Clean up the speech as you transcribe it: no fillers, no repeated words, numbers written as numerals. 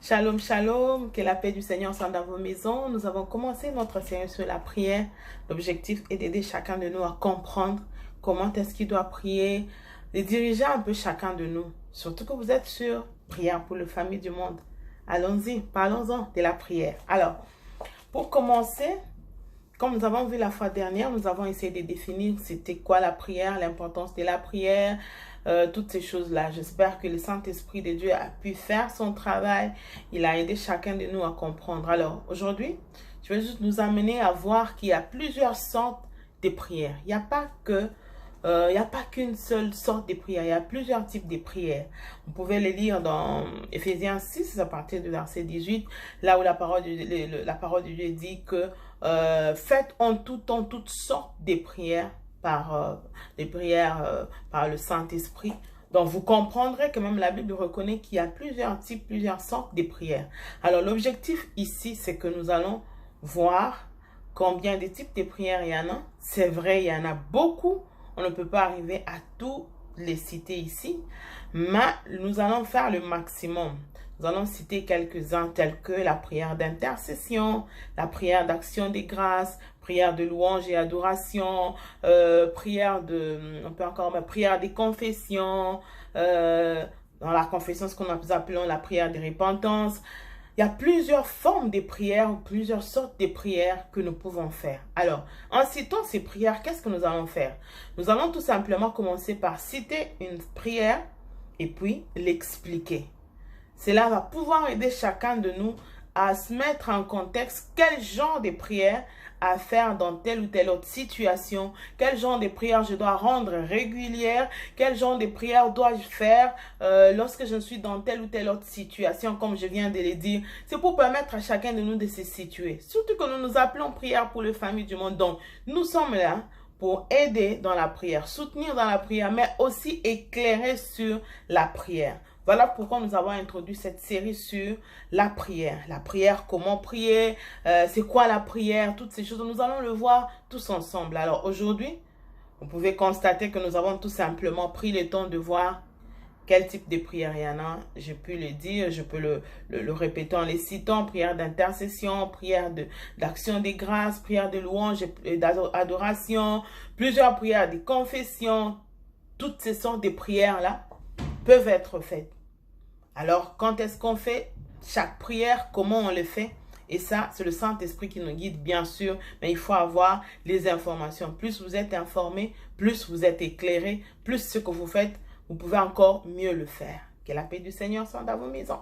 Shalom, shalom, que la paix du Seigneur soit dans vos maisons. Nous avons commencé notre série sur la prière. L'objectif est d'aider chacun de nous à comprendre comment est-ce qu'il doit prier, de diriger un peu chacun de nous. Surtout que vous êtes sur prière pour les familles du monde. Allons-y, parlons-en de la prière. Alors, pour commencer, comme nous avons vu la fois dernière, nous avons essayé de définir c'était quoi la prière, l'importance de la prière, toutes ces choses-là. J'espère que le Saint-Esprit de Dieu a pu faire son travail. Il a aidé chacun de nous à comprendre. Alors, aujourd'hui, je vais juste nous amener à voir qu'il y a plusieurs sortes de prières. Il n'y a pas que... il n'y a pas qu'une seule sorte de prière, il y a plusieurs types de prières. Vous pouvez les lire dans Éphésiens 6, à partir du verset 18, là où la parole de Dieu dit que faites en tout temps toutes sortes de prières par le Saint-Esprit. Donc vous comprendrez que même la Bible reconnaît qu'il y a plusieurs types, plusieurs sortes de prières. Alors l'objectif ici, c'est que nous allons voir combien de types de prières il y en a. C'est vrai, il y en a beaucoup. On ne peut pas arriver à tous les citer ici, mais nous allons faire le maximum. Nous allons citer quelques-uns tels que la prière d'intercession, la prière d'action des grâces, prière de louange et adoration, prière des confessions, dans la confession, ce qu'on appelons la prière de repentance. Il y a plusieurs formes de prières, plusieurs sortes de prières que nous pouvons faire. Alors, en citant ces prières, qu'est-ce que nous allons faire? Nous allons tout simplement commencer par citer une prière et puis l'expliquer. Cela va pouvoir aider chacun de nous à se mettre en contexte quel genre de prière à faire dans telle ou telle autre situation, quel genre de prière je dois rendre régulière, quel genre de prière dois-je faire lorsque je suis dans telle ou telle autre situation, comme je viens de le dire. C'est pour permettre à chacun de nous de se situer. Surtout que nous nous appelons prière pour les familles du monde. Donc, nous sommes là pour aider dans la prière, soutenir dans la prière, mais aussi éclairer sur la prière. Voilà pourquoi nous avons introduit cette série sur la prière. La prière, comment prier, c'est quoi la prière, toutes ces choses. Nous allons le voir tous ensemble. Alors aujourd'hui, vous pouvez constater que nous avons tout simplement pris le temps de voir quel type de prière il y en a. J'ai pu le dire, je peux le répéter en les citant. Prière d'intercession, prière d'action des grâces, prière de louange et d'adoration, plusieurs prières de confession. Toutes ces sortes de prières-là peuvent être faites. Alors, quand est-ce qu'on fait chaque prière? Comment on le fait? Et ça, c'est le Saint-Esprit qui nous guide, bien sûr. Mais il faut avoir les informations. Plus vous êtes informé, plus vous êtes éclairé, plus ce que vous faites, vous pouvez encore mieux le faire. Que la paix du Seigneur soit dans vos maisons.